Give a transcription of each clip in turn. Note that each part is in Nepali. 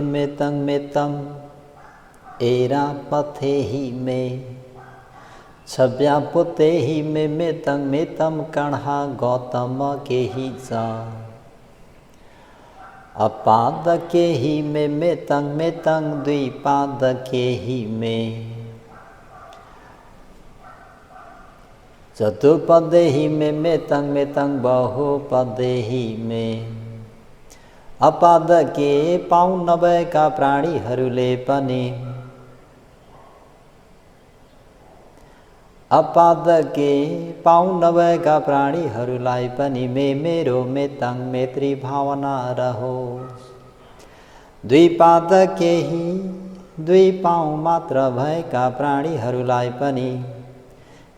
मेतं एरा पथे ही में छव्या पुते ही मेतं कण्हा गौतम के ही जा अपाद के ही मेतं द्विपाद के ही में चतुर्पदे ही मेतं बहुपदे ही में अपाद के पाउँ नभएका प्राणीहरूले पनि अपाद के पाउँ नभएका प्राणीहरूलाई पनि मेरो मेतं मैत्री भावना रहोस्। द्विपाद के ही दुई पाउँ मात्र भएका प्राणीहरूलाई पनि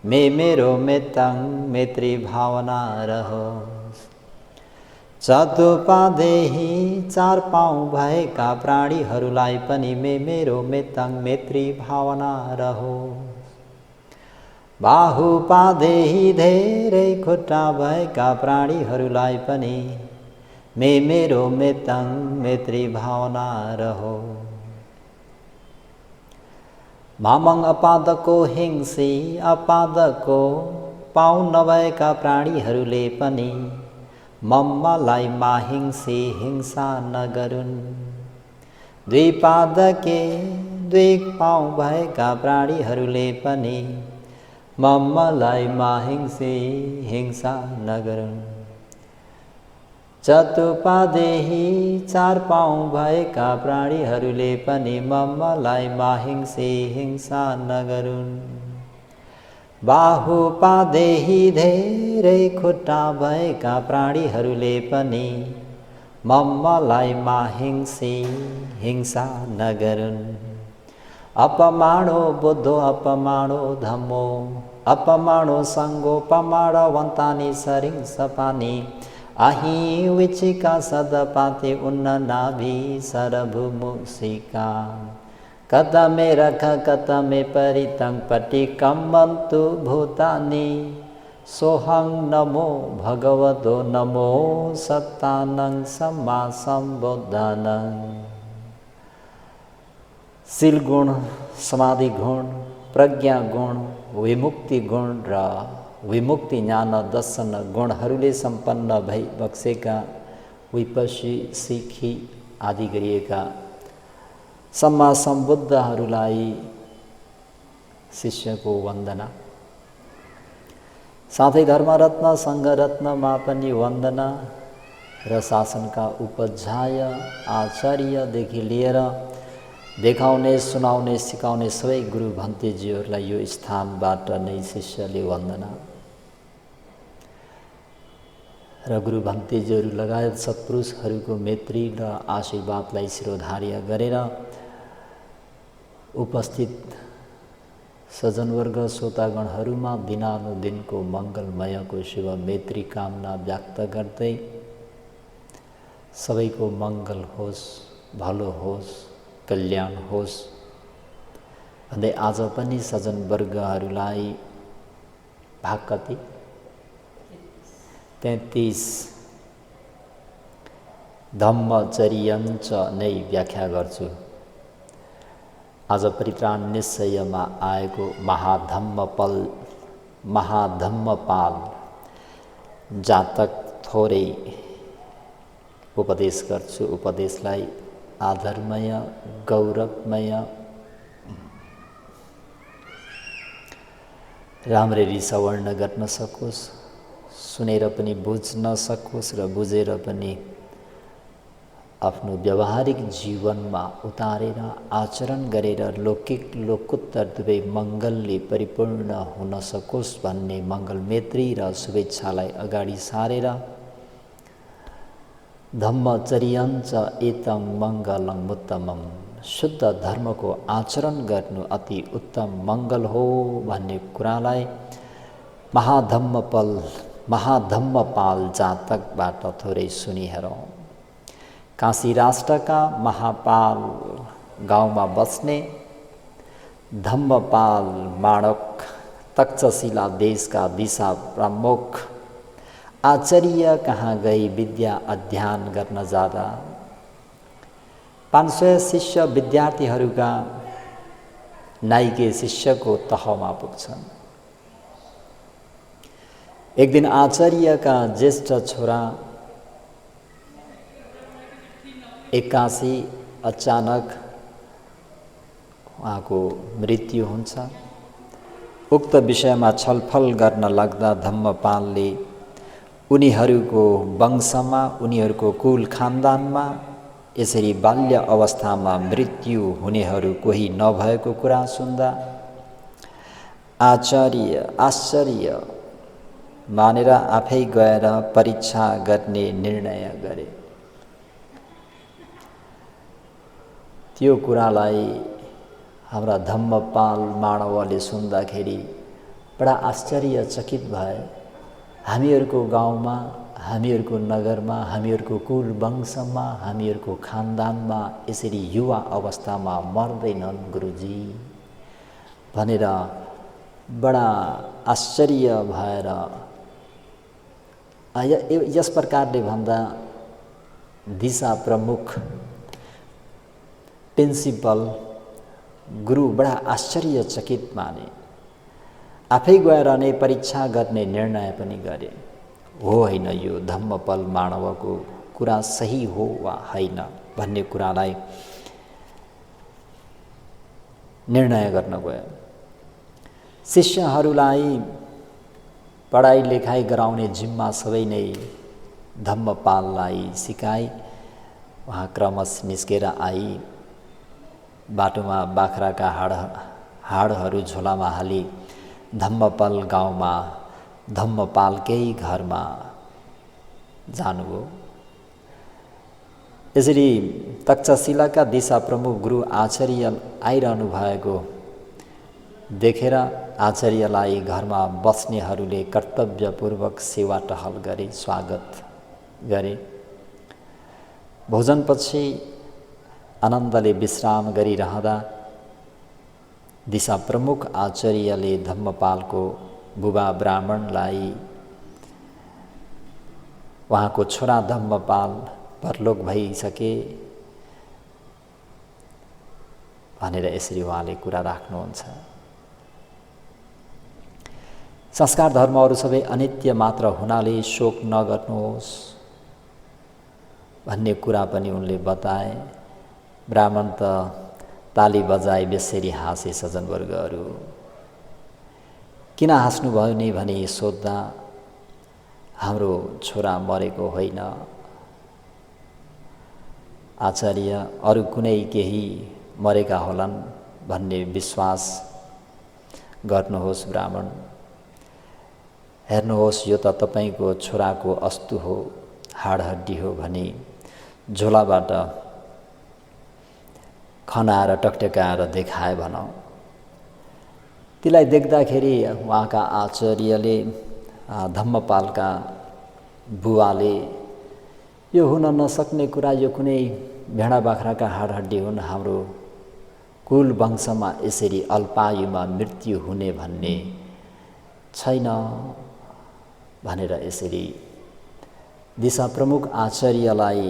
मेरो मेतं मैत्री भावना रहोस्। चतुर्पादे ही चार पाउँ भएका प्राणीहरूलाई पनि मेरो मेतं मैत्री भावना रहोस्। बाहुपादे ही धेरै खुट्टा भएका प्राणीहरूलाई पनि मेरो मेतं मैत्री भावना रहोस्। मामङ अपादको हिंसी अपादको पाउँ नभएका प्राणीहरूले पनि मलाई माहिंसी हिंसा नगरुन्। द्विपाद के दुई पाउँ भएका प्राणीहरूले पनि मलाई माहिंसी हिंसा नगरुन्। चतुर्पादे ही चार पाउँ भएका प्राणीहरूले पनि मलाई माहिंसी हिंसा नगरुन्। बाहुपादे ही धेरै खुट्टा भएका प्राणीहरूले पनि मलाई माहिंसी हिंसा नगरुन्। अपमानो बुद्धो अपमानो धम्मो अपमानो सङ्गो पमाडवन्तानि सरिंसपानि अहि विचिका सदपाते उन्न नाभि सरभुमुसिका कतमे रख कतमे परितं पटिकम्मन्तु भूतानि सोहं नमो भगवतो नमो सत्तानं सम्मा सम्बुद्धनं। शील गुण, समाधि गुण, प्रज्ञा गुण, विमुक्ति गुण र विमुक्ति ज्ञान दर्शन गुणहरूले सम्पन्न भई बक्सेका विपस्सी सिखी आदि गरिएका सम्मा सम्बुद्धहरूलाई शिष्यको वन्दना। साथै धर्मरत्न सङ्घरत्नमा पनि वन्दना र शासनका उपाध्याय आचार्यदेखि लिएर देखाउने सुनाउने सिकाउने सबै गुरु भन्तेजीहरूलाई यो स्थानबाट नै शिष्यले वन्दना र गुरु भन्तेजीहरू लगायत सत्पुरुषहरूको मैत्री र आशीर्वादलाई शिरोधार्य गरेर उपस्थित सज्जनवर्ग श्रोतागणहरूमा दिनानुदिनको मङ्गलमयको शुभ मैत्री कामना व्यक्त गर्दै सबैको मङ्गल होस्, भलो होस्, कल्याण होस् भन्दै आज पनि सज्जनवर्गहरूलाई भाग कति 33 धम्मचर्यञ्च नै व्याख्या गर्छु। आज परित्राण निश्चयमा आएको महाधम्मपाल जातक थोरै उपदेश गर्छु। उपदेशलाई आदरमय गौरवमय राम्ररी सवर्ण गर्न सकोस्, सुनेर पनि बुझ्न सकोस् र बुझेर पनि आफ्नो व्यावहारिक जीवनमा उतारेर आचरण गरेर लौकिक लोकोत्तर दुवै मङ्गलले परिपूर्ण हुन सकोस् भन्ने मङ्गल मैत्री र शुभेच्छालाई अगाडि सारेर धम्मचर्यञ्च एतं मङ्गलं उत्तमम्, शुद्ध धर्मको आचरण गर्नु अति उत्तम मङ्गल हो भन्ने कुरालाई महाधम्मपाल जातकबाट थोरै सुनिहेरौँ। काशी राष्ट्रका महापाल गाउँमा बस्ने धम्मपाल माणक तक्षशिला देशका दिशा प्रमुख आचार्य कहाँ गई विद्या अध्ययन गर्न जाँदा 500 शिष्य विद्यार्थीहरूका नाइके शिष्यको तहमा पुग्छन्। एक दिन आचार्यका ज्येष्ठ छोरा एक्कासी अचानक उहाँको मृत्यु हुन्छ। उक्त विषयमा छलफल गर्न लाग्दा धम्मपालले उनीहरूको वंशमा, उनीहरूको कुल खानदानमा यसरी बाल्य अवस्थामा मृत्यु हुनेहरू कोही नभएको कुरा सुन्दा आश्चर्य मानेर आफै गएर परीक्षा गर्ने निर्णय गरे। त्यो कुरालाई हाम्रा धम्मपाल माणवले सुन्दाखेरि बडा आश्चर्यचकित भए। हामीहरूको गाउँमा, हामीहरूको नगरमा, हामीहरूको कुल वंशमा, हामीहरूको खानदानमा यसरी युवा अवस्थामा मर्दैनन् गुरुजी भनेर बडा आश्चर्य भएर यस प्रकारले भन्दा दिशा प्रमुख प्रिन्सिपल गुरु बडा आश्चर्यचकित माने। आफै गएर नै परीक्षा गर्ने निर्णय पनि गरे। हो होइन यो धम्मपाल मानवको कुरा सही हो वा होइन भन्ने कुरालाई निर्णय गर्न गयो। शिष्यहरूलाई पढाइ लेखाइ गराउने जिम्मा सबै नै धम्मपाललाई सिकाई। उहाँ क्रमश निस्केर आई। बाटोमा बाख्राका हाडहरू झोलामा हाली धम्मपाल गाउँमा धम्मपालकै घरमा जानुभयो। यसरी तक्षशिलाका दिशा प्रमुख गुरु आचार्य आइरहनु भएको देखेर आचार्यलाई घरमा बस्नेहरूले कर्तव्यपूर्वक सेवा टहल गरे, स्वागत गरे। भोजनपछि आनन्दले विश्राम गरिरहँदा दिशा प्रमुख आचार्यले धम्मपालको बुबा ब्राह्मणलाई उहाँको छोरा धम्मपाल परलोक भइसके भनेर यसरी उहाँले कुरा राख्नुहुन्छ। संस्कार धर्महरू सबै अनित्य मात्र हुनाले शोक नगर्नुहोस् भन्ने कुरा पनि उनले बताए। ब्राह्मण त ताली बजाई बेसरी हाँसे सज्जनवर्गहरू। किन हाँस्नुभयो नि भनी सोद्धा हाम्रो छोरा मरेको होइन आचार्य, अरू कुनै केही मरेका होलान् भन्ने विश्वास गर्नुहोस् ब्राह्मण। हेर्नुहोस् यो त तपाईको छोराको अस्तु हो, हाडहड्डी हो भनी झोलाबाट खनाएर टकटकाएर देखाए भनौँ। त्यसलाई देख्दाखेरि उहाँका आचार्यले धम्मपालका बुवाले यो हुन नसक्ने कुरा, यो कुनै भेडा बाख्राका हाडहड्डी हुन्, हाम्रो कुल वंशमा यसरी अल्पायुमा मृत्यु हुने भन्ने छैन भनेर यसरी दिशा प्रमुख आचार्यलाई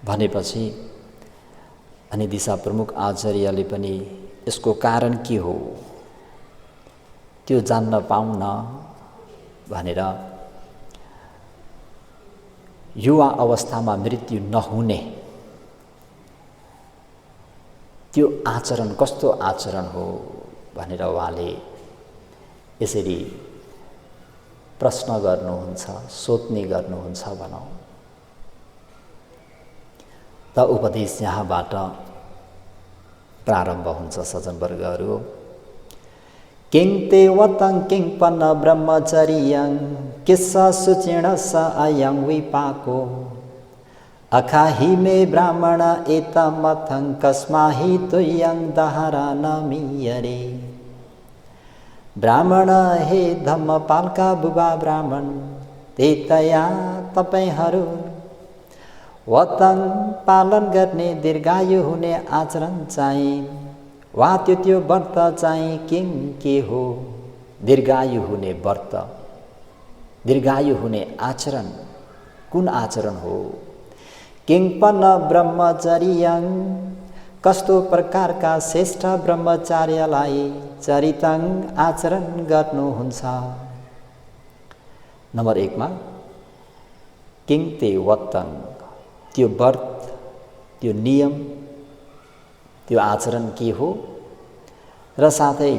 भनेपछि अनि दिशा प्रमुख आचार्यले पनि यसको कारण के हो त्यो जान्न पाउन भनेर युवा अवस्थामा मृत्यु नहुने त्यो आचरण कस्तो आचरण हो भनेर उहाँले यसरी प्रश्न गर्नुहुन्छ, सोध्ने गर्नुहुन्छ भनौँ। त उपदेश यहाँबाट प्रारम्भ हुन्छ सज्जनवर्गहरू। किं ते वतं किं पन्न ब्रह्मचर्यं किस्सा सुचिण स अयं विपाको अखाहि मे ब्राह्मण एतमथं कस्माहि तुयं दहरा न मीयरे। ब्राह्मण हे धम्मपालका बुबा ब्राह्मण, त्यतया तपाईहरू वतं पालन गर्ने दीर्घायु हुने आचरण चाहिँ वा त्यो व्रत चाहिँ किं के हो? दीर्घायु हुने व्रत, दीर्घायु हुने आचरण कुन आचरण हो? किङ्पन्न ब्रह्मचर्यं कस्तो प्रकारका श्रेष्ठ ब्रह्मचार्यलाई चरितं आचरण गर्नुहुन्छ। नम्बर 1 मा किङ ते वत्तन, त्यो व्रत, त्यो नियम, त्यो आचरण के हो र साथै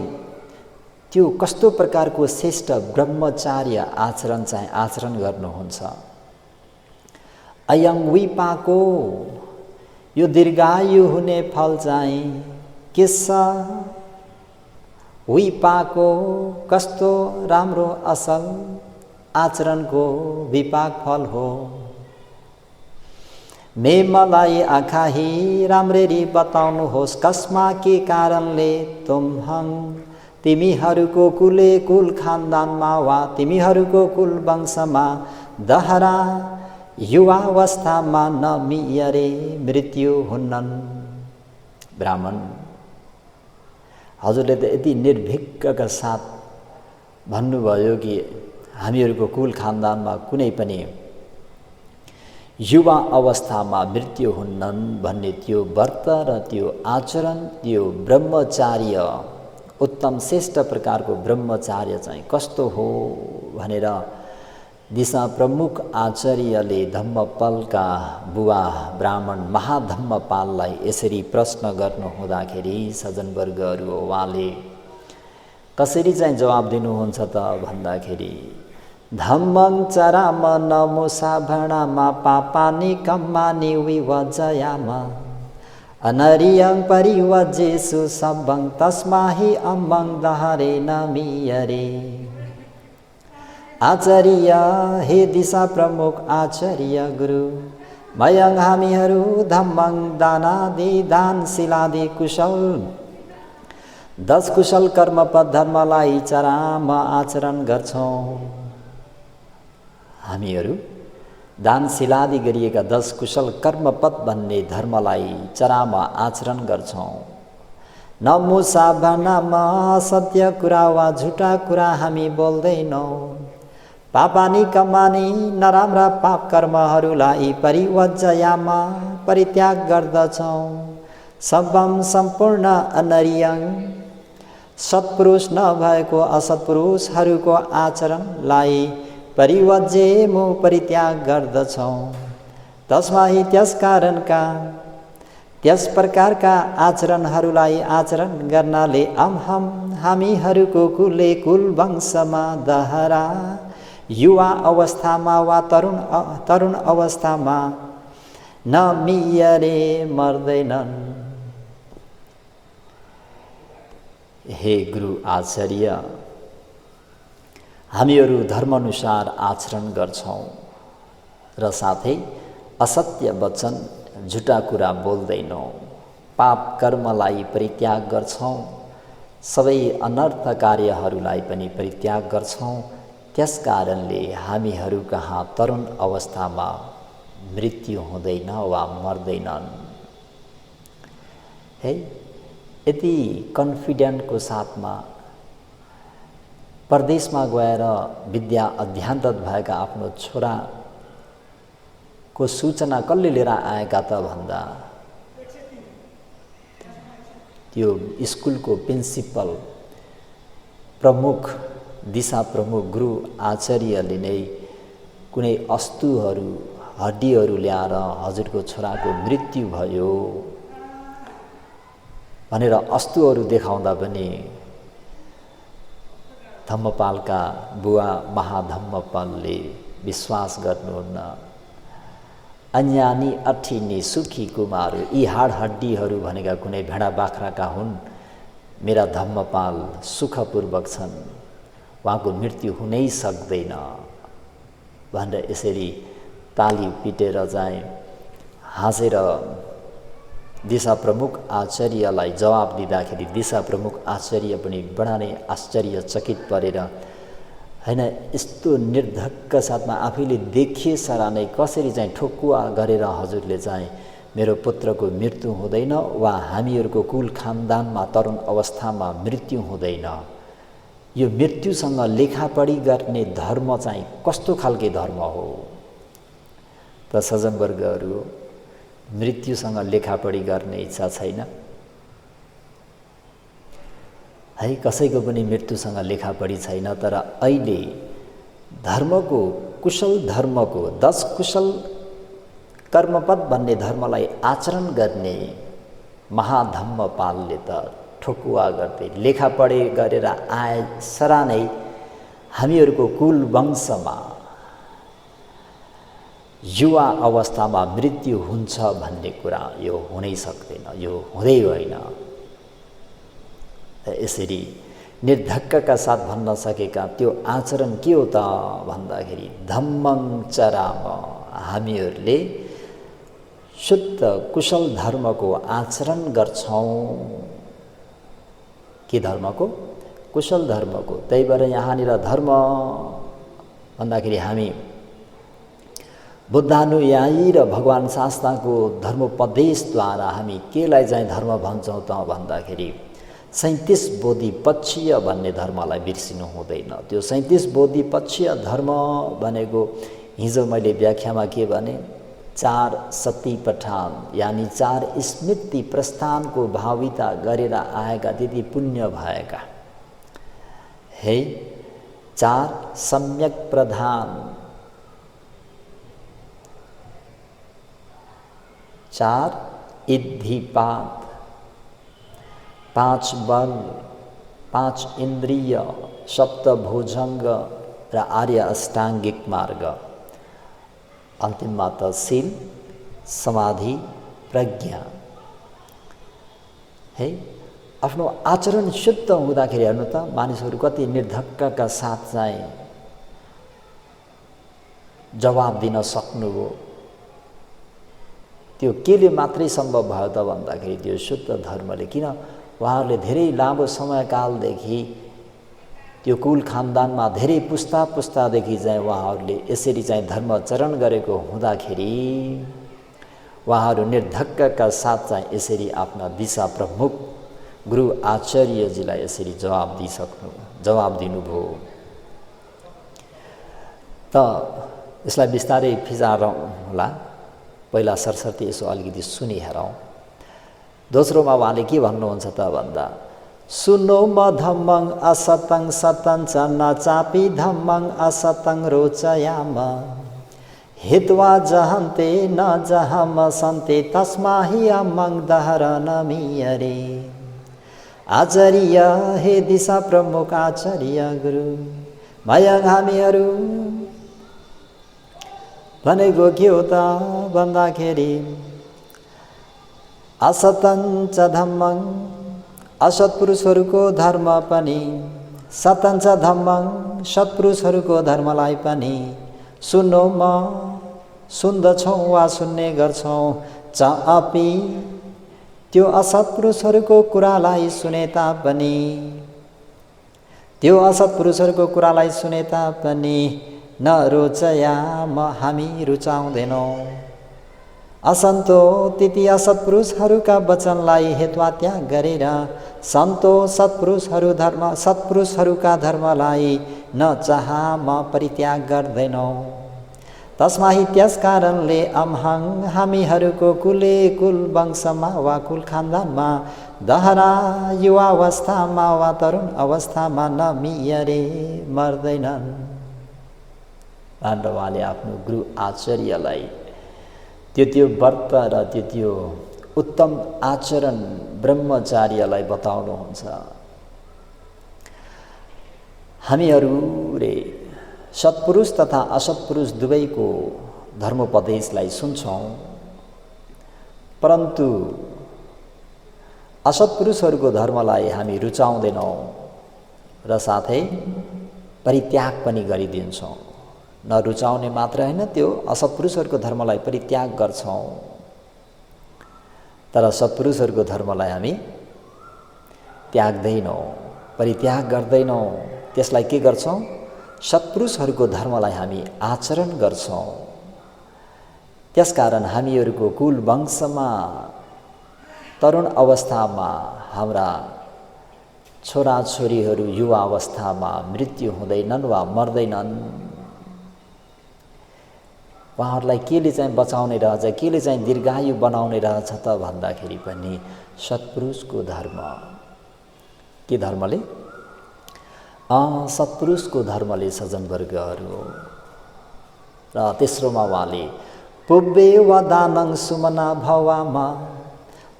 त्यो कस्तो प्रकारको श्रेष्ठ ब्रह्मचार्य आचरण चाहिँ आचरण गर्नुहुन्छ। अयं विपाको, यो दीर्घायु हुने फल चाहिँ के छ? विपाको कस्तो राम्रो असल आचरणको विपाक फल हो। मलाई आँखाही राम्ररी बताउनुहोस्, कसमा के कारणले तुम्हङ, तिमीहरूको कुले कुल खानदानमा वा तिमीहरूको कुल वंशमा दहरा युवावस्थामा नमियरे मृत्यु हुन्नन्। ब्राह्मण, हजुरले त यति निर्भीकका साथ भन्नुभयो कि हामीहरूको कुल खानदानमा कुनै पनि युवा अवस्थामा मृत्यु हुन्नन् भन्ने त्यो व्रत र त्यो आचरण, त्यो ब्रह्मचार्य, उत्तम श्रेष्ठ प्रकारको ब्रह्मचार्य चाहिँ कस्तो हो भनेर दिशा प्रमुख आचार्यले धम्मपालका बुवा ब्राह्मण महाधम्मपाललाई यसरी प्रश्न गर्नु हुँदाखेरि सज्जनवर्गहरू उहाँले कसरी चाहिँ जवाब दिनुहुन्छ त भन्दाखेरि धम्मं चराम नमुसा भणामा पापानि कम्मानि विवजयाम अनरियं परिवजेषु सब्बं तस्माहि अम्मं दहरे नमियरे। आचार्य, हे दिशा प्रमुख आचार्य गुरु, मयं हामीहरू धम्मं दानादि दानशिलादि कुशल 10 कुशल कर्मपद धर्मलाई चराम आचरण गर्छौँ। हामीहरू दानशिलादि गरिएका 10 कुशल कर्मपद भन्ने धर्मलाई चरामा आचरण गर्छौँ। नमुसा भनामा सत्य कुरा वा झुटा कुरा हामी बोल्दैनौँ। पापानी कमानी नराम्रा पाप कर्महरूलाई परिवज्जयामा परित्याग गर्दछौँ। सब्बम सम्पूर्ण अनरियं, सत्पुरुष नभएको असत्पुरुषहरूको आचरणलाई परिवज्जेमु परित्याग गर्दछौँ। तस्माहि त्यस प्रकारका आचरणहरूलाई आचरण गर्नाले हामीहरूको कुले कुल वंशमा दहरा युवा अवस्थामा वा तरुण अवस्थामा नमियरे मर्दैनन्। हे गुरु आचार्य, हामीहरू धर्मअनुसार आचरण गर्छौँ र साथै असत्य वचन झुटा कुरा बोल्दैनौँ। पाप कर्मलाई परित्याग गर्छौँ, सबै अनर्थ कार्यहरूलाई पनि परित्याग गर्छौँ। त्यस कारणले हामीहरू कहाँ तरुण अवस्थामा मृत्यु हुँदैन वा मर्दैनन्। है, यति कन्फिडेन्टको साथमा परदेशमा गएर विद्या अध्ययनरत भएका आफ्नो छोराको सूचना कसले लिएर आएका त भन्दा त्यो स्कुलको प्रिन्सिपल प्रमुख दिशा प्रमुख गुरु आचार्यले नै कुनै अस्तुहरू हड्डीहरू ल्याएर हजुरको छोराको मृत्यु भयो भनेर अस्तुहरू देखाउँदा पनि धम्मपालका बुवा महाधम्मपालले विश्वास गर्नुहुन्न। अन्यानी अठिनी सुखी कुमार, यी हाड हड्डीहरू भनेका कुनै भेडा बाख्राका हुन्, मेरा धम्मपाल सुखपूर्वक छन्, उहाँको मृत्यु हुनै सक्दैन भनेर यसरी ताली पिटेर चाहिँ हाँसेर दिशा प्रमुख आचार्यलाई जवाब दिँदाखेरि दिशा प्रमुख आचार्य पनि बडा नै आश्चर्यचकित परेर हैन यस्तो निर्धक्क साथमा आफैले देखिए सारा नै कसरी चाहिँ ठोकुवा गरेर हजुरले चाहिँ मेरो पुत्रको मृत्यु हुँदैन वा हामीहरूको कुल खानदानमा तरुण अवस्थामा मृत्यु हुँदैन, यो मृत्युसँग लेखापढी गर्ने धर्म चाहिँ कस्तो खालके धर्म हो त? सज्जनवर्गहरू, मृत्युसँग लेखापढी गर्ने इच्छा छैन है। कसैको पनि मृत्युसँग लेखापढी छैन। तर अहिले धर्मको कुशल धर्मको 10 कुशल कर्मपद भन्ने धर्मलाई आचरण गर्ने महाधम्मपालले त ठोकुवा गर्दै लेखापढी गरेर आए सरा नै हामीहरूको कुल वंशमा युवा अवस्थामा मृत्यु हुन्छ भन्ने कुरा यो हुनै सक्दैन, यो हुँदै होइन। यसरी निर्धक्कका साथ भन्न सकेका त्यो आचरण के हो त भन्दाखेरि धम्मं चराम, हामीहरूले शुद्ध कुशल धर्मको आचरण गर्छौँ। के धर्मको? कुशल धर्मको। त्यही भएर यहाँनिर धर्म भन्दाखेरि हामी बुद्धानुयायी र भगवान शास्त्रको धर्मोपदेशद्वारा हामी केलाई चाहिँ धर्म भन्छौँ त भन्दाखेरि 37 बोधिपक्षीय भन्ने धर्मलाई बिर्सिनु हुँदैन। त्यो 37 बोधिपक्षीय धर्म भनेको हिजो मैले व्याख्यामा के भने 4 सती पठान यानि 4 स्मृति प्रस्थानको भाविता गरेर आएका त्यति पुण्य भएका है। 4 सम्यक प्रधान, 4 इद्धिपात, 5 बल, 5 इन्द्रिय, सप्तभुजङ्ग र आर्य अष्टाङ्गिक मार्ग, अन्तिममा त शील समाधि प्रज्ञा है। आफ्नो आचरण शुद्ध हुँदाखेरि हेर्नु त मानिसहरू कति निर्धक्कका साथ चाहिँ जवाब दिन सक्नुभयो। त्यो केले मात्रै सम्भव भयो त भन्दाखेरि त्यो शुद्ध धर्मले। किन उहाँहरूले धेरै लामो समयकालदेखि त्यो कुल खानदानमा धेरै पुस्ता पुस्तादेखि चाहिँ उहाँहरूले यसरी चाहिँ धर्मचरण गरेको हुँदाखेरि उहाँहरू निर्धक्कका साथ चाहिँ यसरी आफ्ना दिशा प्रमुख गुरु आचार्यजीलाई यसरी जवाब दिनुभयो। त यसलाई बिस्तारै फिजारौँ होला। पहिला सरसर्ती यसो अलिकति सुनि हेरौँ। दोस्रोमा उहाँले के भन्नुहुन्छ त भन्दा सुनो म धम्मं असतं सतं च न चापि धम्मं असतं रोचयाम हित्वा जहन्ते न जहम सन्ते तस्मा हि अमं दहरनमीयरे। आचार्य हे दिशा प्रमुख आचार्य गुरु मयङ हामीहरू भनेको के हो त भन्दाखेरि असतं च धम्मं, असत्पुरुषहरूको धर्म पनि, सतं च धम्मं, सत्पुरुषहरूको धर्मलाई पनि सुन्नु म सुन्दछौँ वा सुन्ने गर्छौँ। च अपि त्यो असत्पुरुषहरूको कुरालाई सुने तापनि, त्यो असत्पुरुषहरूको कुरालाई सुने तापनि न रोचयाम हामी रुचाउँदैनौँ। असन्तो तिती असत्पुरुषहरूका वचनलाई हेत्वा त्याग गरेर सन्तो सत्पुरुषहरूका धर्मलाई न चाहाम परित्याग गर्दैनौँ। तस्मा हि त्यस कारणले अम्हङ हामीहरूको कुले कुल वंशमा वा कुल खानदानमा दहरा युवावस्थामा वा तरुण अवस्थामा न मियरे मर्दैनन्। पाण्डवले आफ्नो गुरु आचार्यलाई त्यो व्रत र त्यो उत्तम आचरण ब्रह्मचार्यलाई बताउनुहुन्छ। हामीहरूले सत्पुरुष तथा असत्पुरुष दुवैको धर्मोपदेशलाई सुन्छौँ, परन्तु असत्पुरुषहरूको धर्मलाई हामी रुचाउँदैनौँ र साथै परित्याग पनि गरिदिन्छौँ। नरुचाउने मात्र होइन, त्यो असत्पुरुषहरूको धर्मलाई परित्याग गर्छौँ, तर सत्पुरुषहरूको धर्मलाई हामी त्याग्दैनौँ, परित्याग गर्दैनौँ। त्यसलाई के गर्छौँ? सत्पुरुषहरूको धर्मलाई हामी आचरण गर्छौँ। त्यसकारण हामीहरूको कुल वंशमा तरुण अवस्थामा हाम्रा छोराछोरीहरू युवा अवस्थामा मृत्यु हुँदैनन् वा मर्दैनन्। उहाँहरूलाई केले चाहिँ बचाउने रहेछ, केले चाहिँ दीर्घायु बनाउने रहेछ त भन्दाखेरि पनि सत्पुरुषको धर्म। के धर्मले? सत्पुरुषको धर्मले सज्जनवर्गहरू। र तेस्रोमा उहाँले पुब्बे वा दानं सुमना भवामा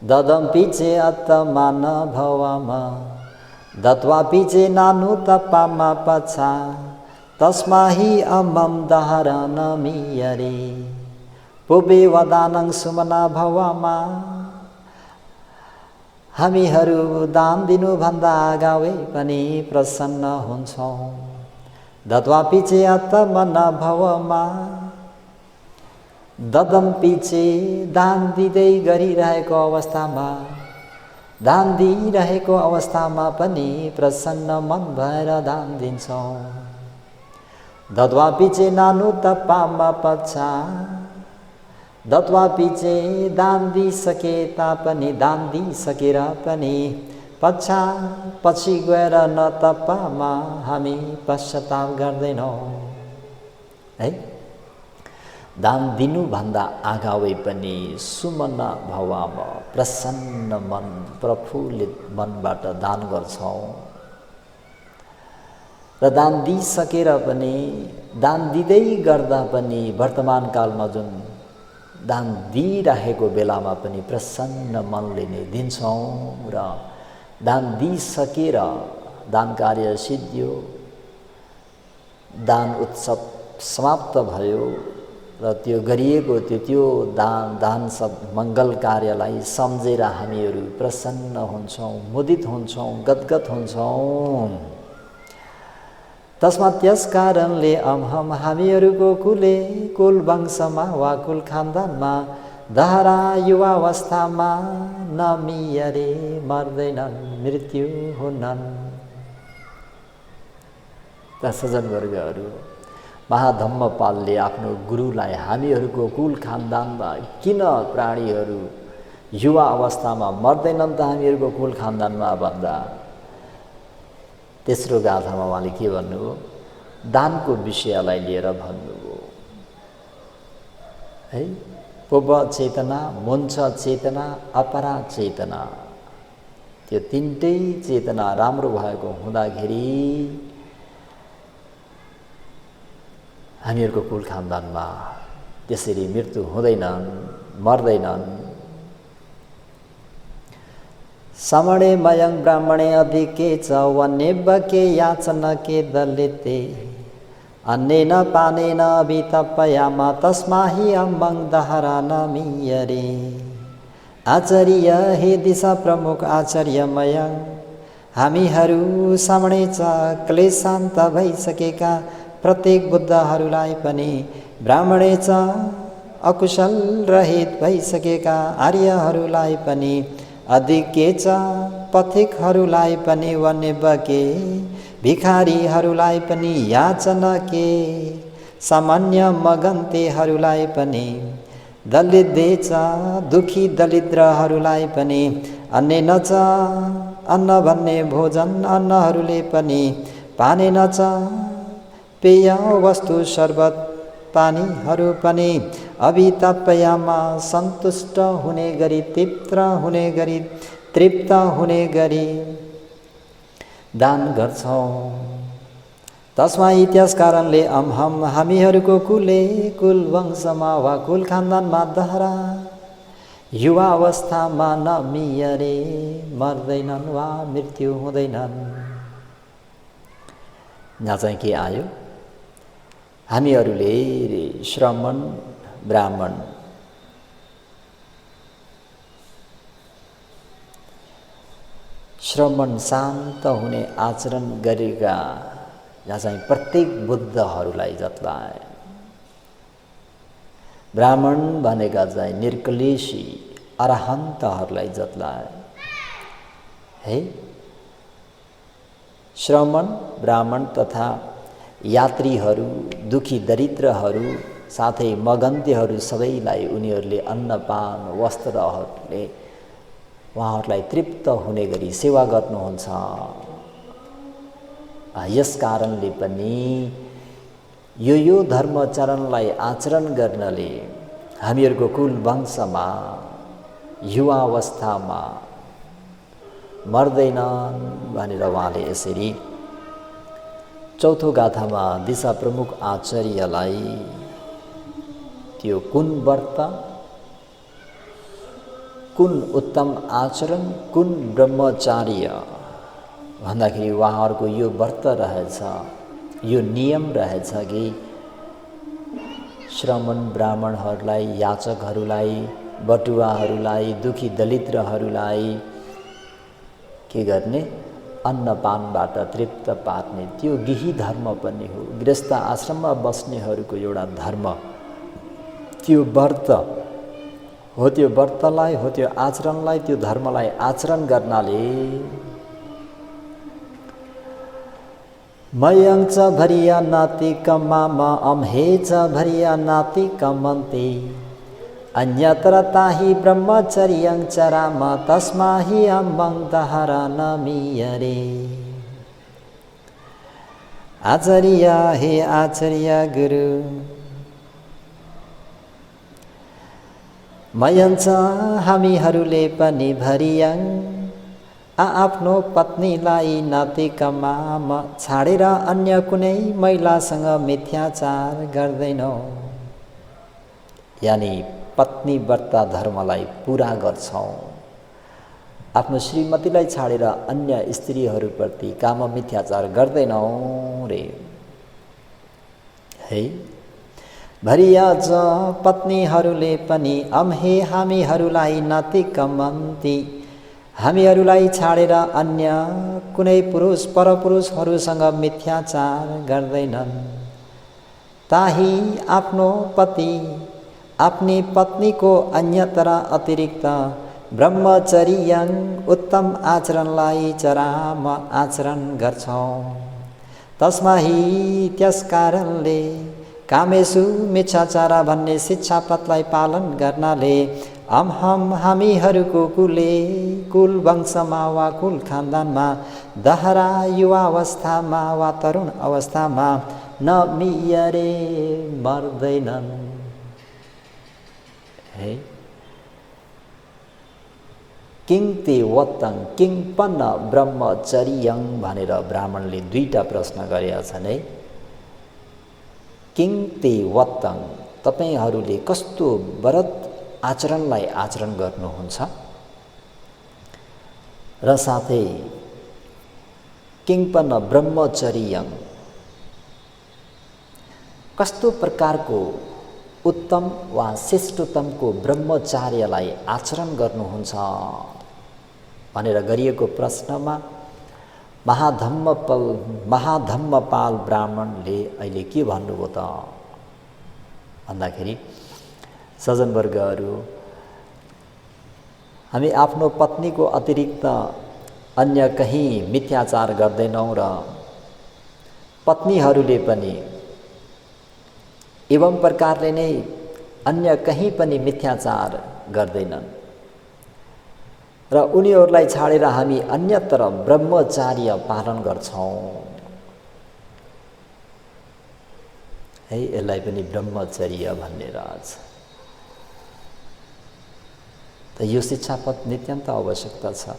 ददम्पि चे आत्मान भवामा दत्वापि चे नानु तपामा पछा तस्माहि अमम दहरनमियरे। पुब्बे वा दानं सुमना भवामा, हामीहरू दान दिनुभन्दा अगावै पनि प्रसन्न हुन्छौँ। दत्वापि चे आत्मन भवमा, ददम्पि चे दान दिँदै गरिरहेको अवस्थामा, दान दिइरहेको अवस्थामा पनि प्रसन्न मन भएर दान दिन्छौँ। दत्वापि चे नानु तपामा पछा, दत्वापि चे दान दिइसके तापनि, दान दिइसकेर पनि पछि गएर न तपामा हामी पश्चाताप गर्दैनौँ। है, दान दिनुभन्दा अगावै पनि सुमना भवामा, प्रसन्न मन, प्रफुल्लित मनबाट दान गर्छौँ। र दान दिइसकेर पनि, दान दिँदै गर्दा पनि, वर्तमान कालमा जुन दान दिइरहेको बेलामा पनि प्रसन्न मनले नै दिन्छौँ। र दान दिइसकेर दान कार्य सिद्धियो, दान उत्सव समाप्त भयो र त्यो गरिएको त्यो दान सब मङ्गल कार्यलाई सम्झेर हामीहरू प्रसन्न हुन्छौँ, मुदित हुन्छौँ, गदगद हुन्छौँ। तस्मात् त्यस कारणले हामीहरूको कुल वंशमा वा कुल खानदानमा दहरा युवावस्थामा नमियरे, मर्दैनन्, मृत्यु हुनन्। त सज्जनवर्गहरू, महाधम्मपालले आफ्नो गुरुलाई हामीहरूको कुल खानदानमा किन प्राणीहरू युवा अवस्थामा मर्दैनन् त हामीहरूको कुल खानदानमा भन्दा तेस्रो गाथामा उहाँले के भन्नुभयो? दानको विषयलाई लिएर भन्नुभयो। है, पुब चेतना, मुन्छ चेतना, अपरा चेतना, त्यो तिनटै चेतना राम्रो भएको हुँदाखेरि हामीहरूको कुल खानदानमा त्यसरी मृत्यु हुँदैनन्, मर्दैनन्। समणे मयं ब्राह्मणे अधिके च वन्येभ्यके याचनके दलिते अन्नेन पानेन अभितपयाम तस्माहि अम्बं दहरनमियरे। आचार्य हे दिशा प्रमुख आचार्य मयं, हामीहरू सामणे च क्लेशान्त भइसकेका प्रत्येक बुद्धहरूलाई पनि, ब्राह्मणे च अकुशल रहित भइसकेका आर्यहरूलाई पनि, अधिके च पथिकहरूलाई पनि, वन्यभके भिखारीहरूलाई पनि, याचनके सामान्य मगन्तेहरूलाई पनि, दलित च दुखी दरिद्रहरूलाई पनि, अन्नेन च अन्न भन्ने भोजन अन्नहरूले पनि, पानेन च पेय वस्तु शरबत पानीहरू पनि, अभितपयामा सन्तुष्ट हुने गरी, तृप्त हुने गरी दान गर्छौँ। तस्मात् त्यस कारणले हामीहरूको कुल वंशमा वा कुल खानदानमा दहरा युवा अवस्थामा नमियरे, मर्दैनन् वा मृत्यु हुँदैनन्। यहाँ चाहिँ के आयो? हामीहरूले श्रमण, ब्राह्मण, श्रमण शान्त हुने आचरण गरेका यहाँ चाहिँ प्रत्येक बुद्धहरूलाई जसलाई, ब्राह्मण भनेका चाहिँ निर्क्लेशी अरहन्तहरूलाई जसलाई, है, श्रमण, ब्राह्मण तथा यात्रीहरू, दुखी दरिद्रहरू, साथै मगन्त्यहरू सबैलाई उनीहरूले अन्नपान वस्त्रहरूले उहाँहरूलाई तृप्त हुने गरी सेवा गर्नुहुन्छ। यस कारणले पनि यो धर्मचरणलाई आचरण गर्नले हामीहरूको कुल वंशमा युवावस्थामा मर्दैनन् भनेर उहाँले यसरी चौथो गाथामा दिशा प्रमुख आचार्यलाई त्यो कुन व्रत, कुन उत्तम आचरण, कुन ब्रह्मचार्य भन्दाखेरि उहाँहरूको यो व्रत रहेछ, यो नियम रहेछ कि श्रमण ब्राह्मणहरूलाई, याचकहरूलाई, बटुवाहरूलाई, दुखी दलिद्रहरूलाई के गर्ने, अन्नपानबाट तृप्त पार्ने त्यो गिही धर्म पनि हो। गृहस्थ आश्रममा बस्नेहरूको एउटा धर्म त्यो व्रत हो। त्यो व्रतलाई हो, त्यो आचरणलाई, त्यो धर्मलाई आचरण गर्नाले मयं च भरिया नाति कमाम अम्हे च भरिया नाति कमन्ते अन्यत्र ताहि ब्रह्मचर्यं चराम तस्मा हि अम्बं दहरा नमीयरे। आचार्य हे आचार्य गुरु, मयं च हामीहरूले पनि भरियं आफ्नो पत्नीलाई नातिकामा छाडेर अन्य कुनै महिलासँग मिथ्याचार गर्दैनौ। यानी पत्नी व्रत धर्मलाई पुरा गर्छौँ। आफ्नो श्रीमतीलाई छाडेर अन्य स्त्रीहरूप्रति काम मिथ्याचार गर्दैनौ रे। है भरिया च पत्नीहरूले पनि अम्हे हामीहरूलाई नातिकमन्ती, हामीहरूलाई छाडेर अन्य कुनै पुरुष परपुरुषहरूसँग मिथ्याचार गर्दैनन्। ताही आफ्नो पति आफ्नी पत्नीको अन्यतर अतिरिक्त ब्रह्मचर्यं उत्तम आचरणलाई चराम आचरण गर्छौँ। तस्मा हि त्यसकारणले कामेषु मिच्छाचार भन्ने शिक्षापथलाई पालन गर्नाले अहम हामीहरूको कुल वंशमा वा कुल खानदानमा दहरा युवावस्थामा वा तरुण अवस्थामा नमियरे मर्दैनन्। है किङ ते वत्तं किङ पन्न ब्रह्मचर्यं भनेर ब्राह्मणले दुईटा प्रश्न गरेका छन्। है किङ ते वत्तं, तपाईहरूले कस्तो व्रत आचरणलाई आचरण गर्नुहुन्छ, र साथै किङपन्न ब्रह्मचर्यं, कस्तो प्रकारको उत्तम वा श्रेष्ठतमको ब्रह्मचार्यलाई आचरण गर्नुहुन्छ भनेर गरिएको प्रश्नमा महाधम्मपाल ब्राह्मणले अहिले के भन्नुभयो त भन्दाखेरि, सज्जनवर्गहरू, हामी आफ्नो पत्नीको अतिरिक्त अन्य कहीँ मिथ्याचार गर्दैनौँ र पत्नीहरूले पनि एवं प्रकारले नै अन्य कहीँ पनि मिथ्याचार गर्दैनन् र उनीहरूलाई छाडेर हामी अन्यत्र ब्रह्मचार्य पालन गर्छौँ। है यसलाई पनि ब्रह्मचर्य भन्ने रहेछ। त यो शिक्षापथ नित्यन्त आवश्यकता छ।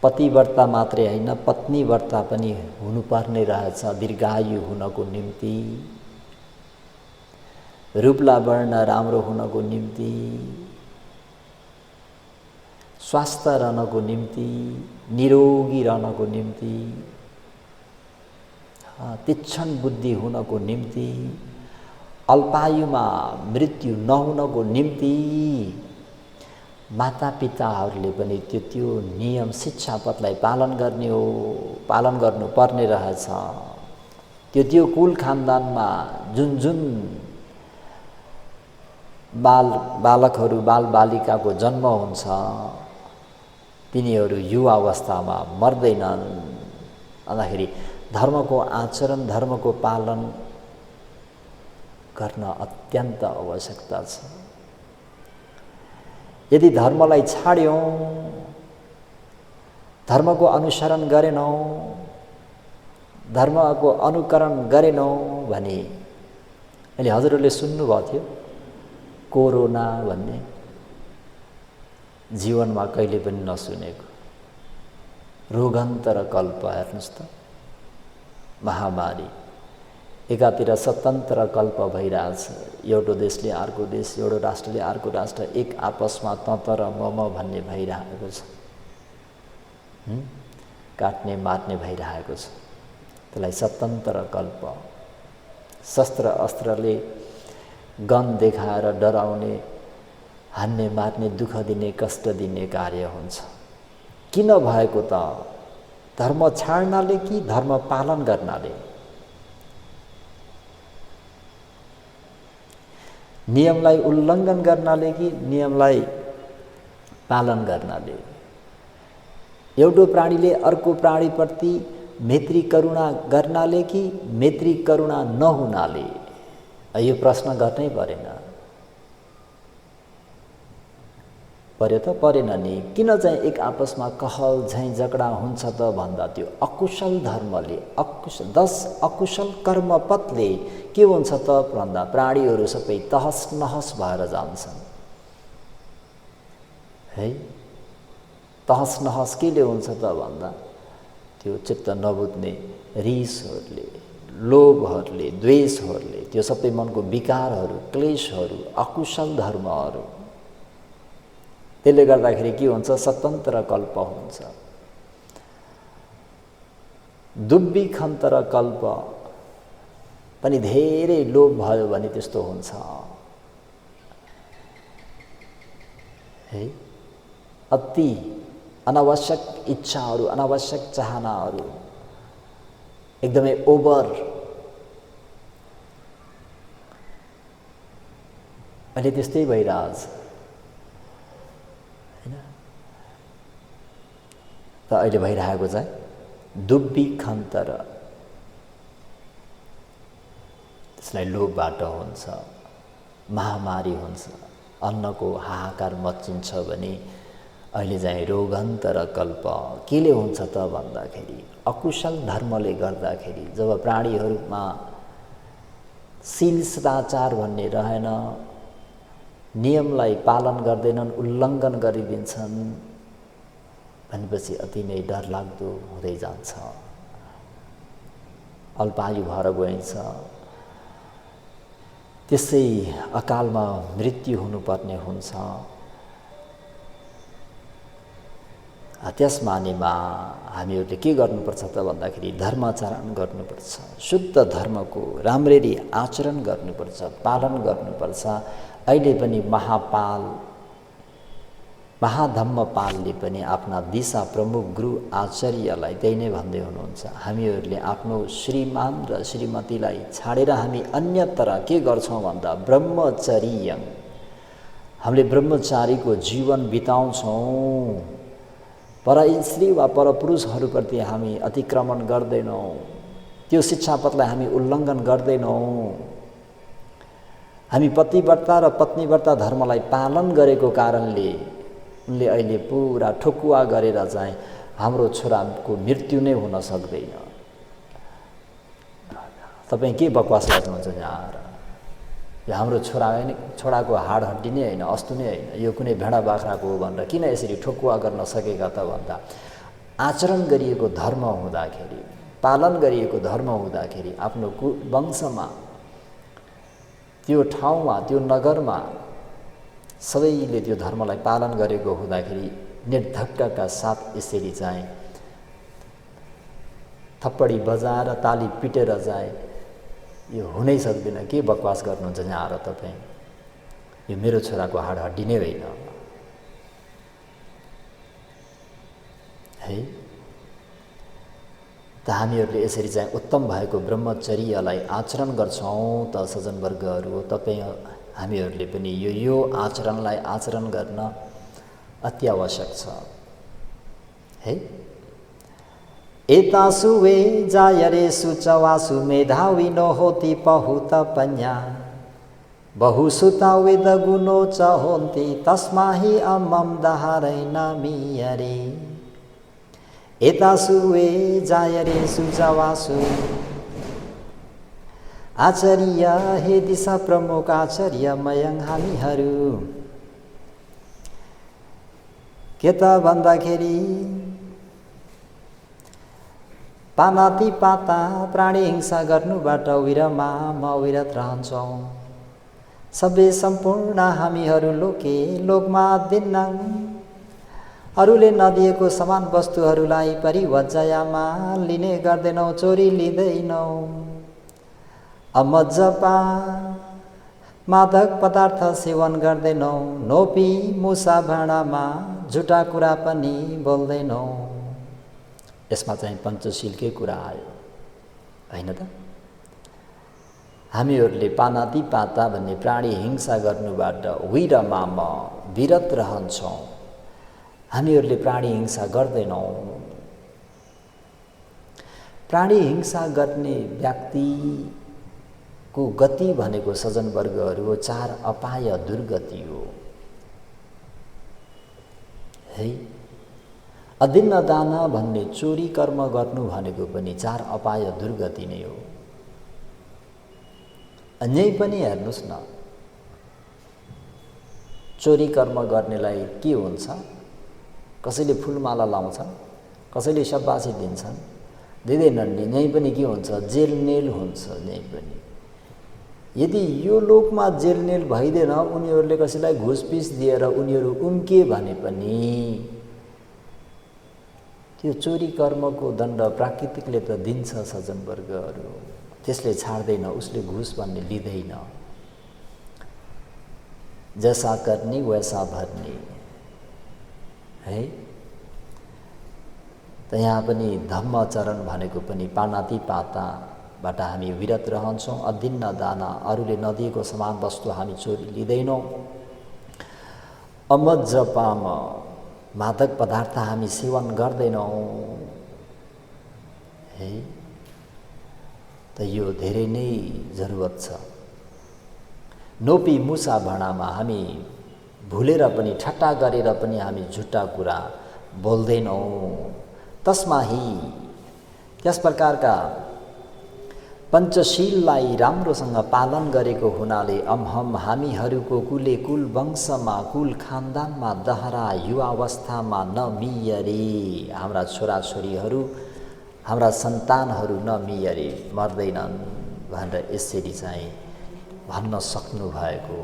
पतिव्रता मात्रै होइन, पत्नीव्रता पनि हुनुपर्ने रहेछ दीर्घायु हुनको निम्ति, रूपलावर्ण राम्रो हुनको निम्ति, स्वास्थ्य रहनको निम्ति, निरोगी रहनको निम्ति, तीक्ष्ण बुद्धि हुनको निम्ति, अल्पायुमा मृत्यु नहुनको निम्ति मातापिताहरूले पनि त्यो नियम शिक्षापथलाई पालन गर्नुपर्ने रहेछ। त्यो कुल खानदानमा जुन बालकहरू बालबालिकाको जन्म हुन्छ तिनीहरू युवावस्थामा मर्दैनन् भन्दाखेरि धर्मको आचरण, धर्मको पालन गर्न अत्यन्त आवश्यकता छ। यदि धर्मलाई छाड्यौँ, धर्मको अनुसरण गरेनौँ, धर्मको अनुकरण गरेनौँ भने अहिले हजुरहरूले सुन्नुभएको थियो कोरोना भन्ने, जीवनमा कहिले पनि नसुनेको रोगान्तर कल्प। हेर्नुहोस् त, महामारी एकातिर स्वतन्त्र कल्प भइरहेछ, एउटा देशले अर्को देश, एउटा राष्ट्रले अर्को राष्ट्र एक आपसमा त र म भन्ने भइरहेको छ, काट्ने मार्ने भइरहेको छ। त्यसलाई स्वतन्त्र कल्प, शस्त्र अस्त्रले गन देखाएर डराउने, हान्ने मार्ने, दुःख दिने, कष्ट दिने कार्य हुन्छ। किन भएको त? धर्म छाड्नाले कि धर्म पालन गर्नाले? नियमलाई उल्लङ्घन गर्नाले कि नियमलाई पालन गर्नाले? एउटा प्राणीले अर्को प्राणीप्रति मैत्री करुणा गर्नाले कि मैत्री करुणा नहुनाले? यो प्रश्न गर्नै परेन? पर्यो त परेन नि। किन चाहिँ एक आपसमा कहल झैँ झगडा हुन्छ त भन्दा त्यो अकुशल धर्मले, 10 अकुशल कर्मपथले के हुन्छ त भन्दा प्राणीहरू सबै तहस नहस भएर जान्छन्। है, तहस नहस केले हुन्छ त भन्दा त्यो चित्त नबुझ्ने रिसहरूले, लोभहरूले, द्वेषहरूले, त्यो सबै मनको विकारहरू, क्लेशहरू, अकुशल धर्महरू। त्यसले गर्दाखेरि के हुन्छ? स्वतन्त्र कल्प हुन्छ। दुब्बी खन्तर कल्प पनि धेरै लोभ भयो भने त्यस्तो हुन्छ। है, अति अनावश्यक इच्छाहरू, अनावश्यक चाहनाहरू, एकदमै ओभर। अहिले त्यस्तै भइरहेछ हैन? त अहिले भइरहेको चाहिँ दुब्बी खन्तर, त्यसलाई लोभबाट हुन्छ, महामारी हुन्छ, अन्नको हाहाकार मचिन्छ भने अहिले चाहिँ रोगान्तर कल्प केले हुन्छ त भन्दाखेरि अकुशल धर्मले गर्दाखेरि जब प्राणीहरूमा शील सदाचार भन्ने रहेन, नियमलाई पालन गर्दैनन्, उल्लङ्घन गरिदिन्छन् भनेपछि अति नै डरलाग्दो हुँदै जान्छ। अल्पायु भएर गइन्छ, त्यसै अकालमा मृत्यु हुनुपर्ने हुन्छ। त्यस मानेमा हामीहरूले के गर्नुपर्छ त भन्दाखेरि धर्माचरण गर्नुपर्छ, शुद्ध धर्मको राम्ररी आचरण गर्नुपर्छ, पालन गर्नुपर्छ। अहिले पनि महाधम्मपालले पनि आफ्ना दिशा प्रमुख गुरु आचार्यलाई त्यही नै भन्दै हुनुहुन्छ, हामीहरूले आफ्नो श्रीमान र श्रीमतीलाई छाडेर हामी अन्यत्र के गर्छौँ भन्दा ब्रह्मचर्य, हामीले ब्रह्मचारीको जीवन बिताउँछौँ। पर स्त्री वा पर पुरुषहरूप्रति हामी अतिक्रमण गर्दैनौँ, त्यो शिक्षापथलाई हामी उल्लङ्घन गर्दैनौँ। हामी पतिव्रता र पत्नीव्रता धर्मलाई पालन गरेको कारणले उनले अहिले पुरा ठोकुवा गरेर चाहिँ हाम्रो छोराको मृत्यु नै हुन सक्दैन। तपाईँ के बकवास गर्नुहुन्छ यहाँ? यो हाम्रो छोराको हाड हड्डी नै होइन, अस्तु नै होइन, यो कुनै भेडा बाख्राको हो भनेर किन यसरी ठोकुवा गर्न सकेका त भन्दा आचरण गरिएको धर्म हुँदाखेरि, पालन गरिएको धर्म हुँदाखेरि आफ्नो वंशमा, त्यो ठाउँमा, त्यो नगरमा सबैले त्यो धर्मलाई पालन गरेको हुँदाखेरि निर्धक्कका साथ यसरी चाहिँ थप्पडी बजाएर ताली पिटेर चाहिँ यो हुनै सक्दैन। के बकवास गर्नुहुन्छ यहाँ र तपाईँ? यो मेरो छोराको हाड हड्डी नै होइन है। त हामीहरूले यसरी चाहिँ उत्तम भएको ब्रह्मचर्यलाई आचरण गर्छौँ त सज्जनवर्गहरू, तपाईँ हामीहरूले पनि यो आचरणलाई आचरण गर्न अति आवश्यक छ है। एतासु वे जायरेषु च वासु मेधाविनो होति पहुत पन्या बहुसुता वेदगुणो च होन्ति तस्मा हि अम्मं दहारैनामीयरे। एतासु वे जायरेषु च वासु, आचार्य हे दिशा प्रमुख आचार्य मयङ हामीहरू के त भन्दाखेरि पानाति पाता प्राणी हिंसा गर्नुबाट विरमा म विरत रहन्छौँ। सबै सम्पूर्ण हामीहरू लोके लोकमा दिन्नङ अरूले नदिएको समान वस्तुहरूलाई परिवज्जयामा लिने गर्दैनौँ, चोरी लिँदैनौँ। अमजपा मादक पदार्थ सेवन गर्दैनौँ, नोपी मुसा भाँडामा झुटा कुरा पनि बोल्दैनौँ। यसमा चाहिँ पञ्चशीलकै कुरा आयो होइन त। हामीहरूले पानाति पाता भन्ने प्राणी हिंसा गर्नुबाट विरमा म विरत रहन्छौँ। हामीहरूले प्राणी हिंसा गर्दैनौँ। प्राणी हिंसा गर्ने व्यक्तिको गति भनेको सज्जनवर्गहरू चार अपाय दुर्गति हो है। अदिन्न दान भन्ने चोरी कर्म गर्नु भनेको पनि चार अपाय दुर्गति नै हो। यही पनि हेर्नुहोस् न, चोरी कर्म गर्नेलाई के हुन्छ? कसैले फुलमाला लाउँछन्, कसैले सब्बासी दिन्छन्, दिँदैनन् नि, यही पनि के हुन्छ? जेलनेल हुन्छ। यही पनि यदि यो लोकमा जेलनेल भइदिएन, उनीहरूले कसैलाई घुसपिस दिएर उनीहरू उम्के भने पनि त्यो चोरी कर्मको दण्ड प्राकृतिकले त दिन्छ सज्जनवर्गहरू, त्यसले छाड्दैन, उसले घुस भन्ने लिँदैन। जैसा करनी वैसा भर्नी है। त यहाँ पनि धम्मचरण भनेको पनि पानाति पाताबाट हामी विरत रहन्छौँ। अदिन्न दाना अरूले नदिएको समान वस्तु हामी चोरी लिँदैनौँ। अमजपाम मादक पदार्थ हामी सेवन गर्दैनौँ है। त यो धेरै नै जरुरत छ। नोपी मुसा भाँडामा हामी भुलेर पनि ठट्टा गरेर पनि हामी झुट्टा कुरा बोल्दैनौँ। तस्मा हि त्यस प्रकारका पञ्चशीललाई राम्रोसँग पालन गरेको हुनाले हम हामीहरूको कुले कुल वंशमा कुल खानदानमा दहरा युवावस्थामा नमियरे हाम्रा छोराछोरीहरू हाम्रा सन्तानहरू नमियरे मर्दैनन् भनेर यसरी चाहिँ भन्न सक्नु भएको।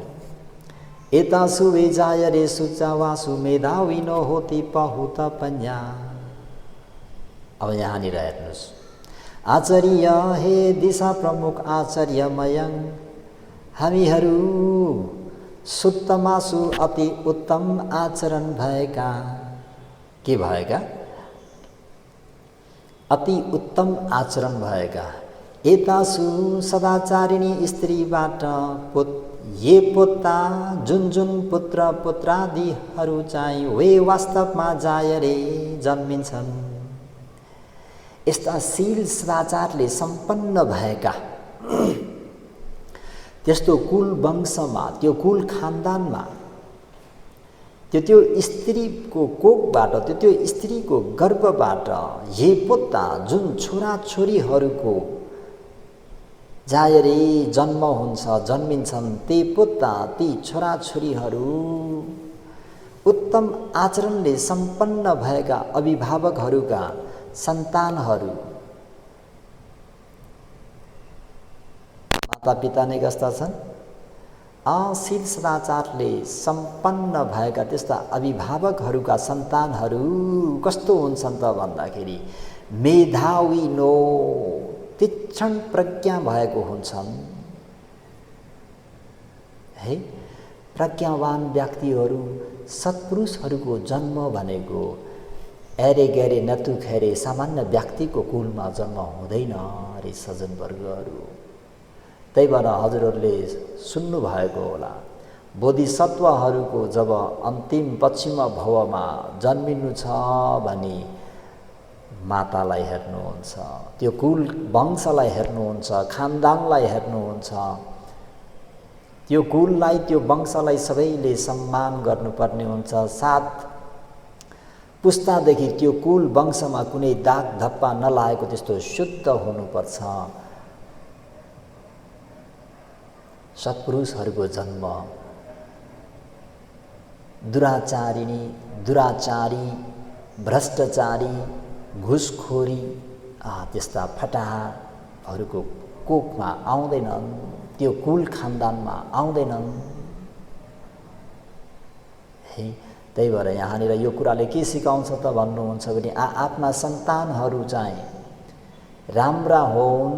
एतासु वेजाय रे सुचावासु मेधाविनो होती पहुत पन्या। अब यहाँनिर हेर्नुहोस्, आचार्य हे दिशा प्रमुख आचार्य मयङ हामीहरू सुत्तमासु अति उत्तम आचरण भएका। के भएका? अति उत्तम आचरण भएका। एतासु सदाचारिणी स्त्रीबाट ये पुत्ता जुन जुन पुत्र पुत्रादिहरू चाहिँ वे वास्तवमा जायरे जन्मिन्छन्। यस्ता शील सदाचारले सम्पन्न भएका त्यस्तो कुल वंशमा त्यो कुल खानदानमा त्यो स्त्रीको कोखबाट त्यो स्त्रीको गर्भबाट ये पुत्ता जुन छोराछोरीहरूको जायरे जन्म हुन्छ जन्मिन्छन् ती पुत्ता ती छोराछोरीहरू उत्तम आचरणले सम्पन्न भएका अभिभावकहरूका सन्तानहरू। मातापिता नै कस्ता छन्? अशील सदाचारले सम्पन्न भएका त्यस्ता अभिभावकहरूका सन्तानहरू कस्तो हुन्छन् त भन्दाखेरि मेधाविनो तीक्ष्ण प्रज्ञा भएको हुन्छन् है। प्रज्ञावान व्यक्तिहरू सत्पुरुषहरूको जन्म भनेको एरे गरे नतु खेरे सामान्य व्यक्तिको कुलमा जन्म हुँदैन रे सज्जनवर्गहरू। त्यही भएर हजुरहरूले सुन्नुभएको होला, बोधिसत्वहरूको जब अन्तिम पश्चिम भवमा जन्मिनु छ भने मातालाई हेर्नुहुन्छ, त्यो कुल वंशलाई हेर्नुहुन्छ, खानदानलाई हेर्नुहुन्छ, त्यो कुललाई त्यो वंशलाई सबैले सम्मान गर्नुपर्ने हुन्छ। 7 पुस्तादेखि त्यो कुल वंशमा कुनै दाग धप्पा नलागेको त्यस्तो शुद्ध हुनुपर्छ। सत्पुरुषहरूको जन्म दुराचारिणी, दुराचारी, भ्रष्टाचारी, घुसखोरी त्यस्ता फटाहाहरूको कोखमा आउँदैनन्, त्यो कुल खानदानमा आउँदैनन् है। त्यही भएर यहाँनिर यो कुराले के सिकाउँछ त भन्नुहुन्छ भने आफ्ना सन्तानहरू चाहिँ राम्रा हुन्,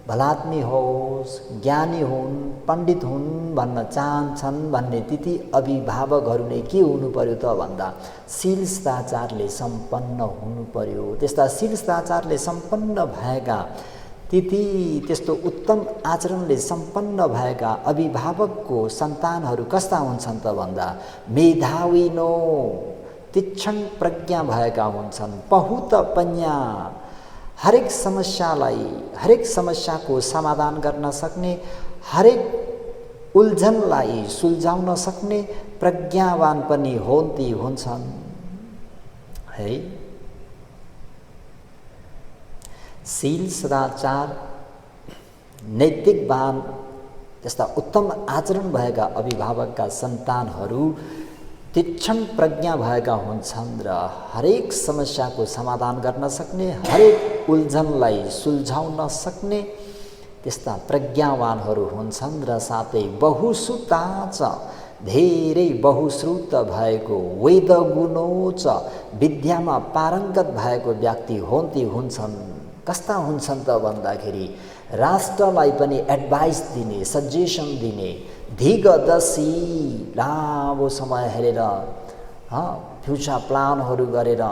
भलात्मी होस्, ज्ञानी हुन्, पण्डित हुन् भन्न चाहन्छन् भन्ने तिती अभिभावकहरू नै के हुनु पर्यो त भन्दा शील शिष्टाचारले सम्पन्न हुनु पर्यो। त्यस्ता शील शिष्टाचारले सम्पन्न भएका त्यस्तो उत्तम आचरणले सम्पन्न भएका अभिभावकको सन्तानहरू कस्ता हुन्छन् त भन्दा मेधाविनो, तीक्ष्ण प्रज्ञा भएका हुन्छन्, बहुत पञ्या, हरेक समस्याको समाधान गर्न सक्ने, हरेक उल्झनलाई सुल्झाउन सक्ने प्रज्ञावान पनि हुन्छन् है। शील सदाचार नैतिकवान त्यस्ता उत्तम आचरण भएका अभिभावकका सन्तानहरू तीक्ष्ण प्रज्ञा भएका हुन्छन् र हरेक समस्याको समाधान गर्न सक्ने, हरेक उल्झनलाई सुल्झाउन सक्ने त्यस्ता प्रज्ञावानहरू हुन्छन् र साथै बहुसुताच धेरै बहुश्रुत भएको, वेदगुणोच विद्यामा पारङ्गत भएको व्यक्ति हुन्छन्। कस्ता हुन्छन् त भन्दाखेरि राष्ट्रलाई पनि एडभाइस दिने, सजेसन दिने, दीर्घदर्शी लामो समय हेरेर फ्युचर प्लानहरू गरेर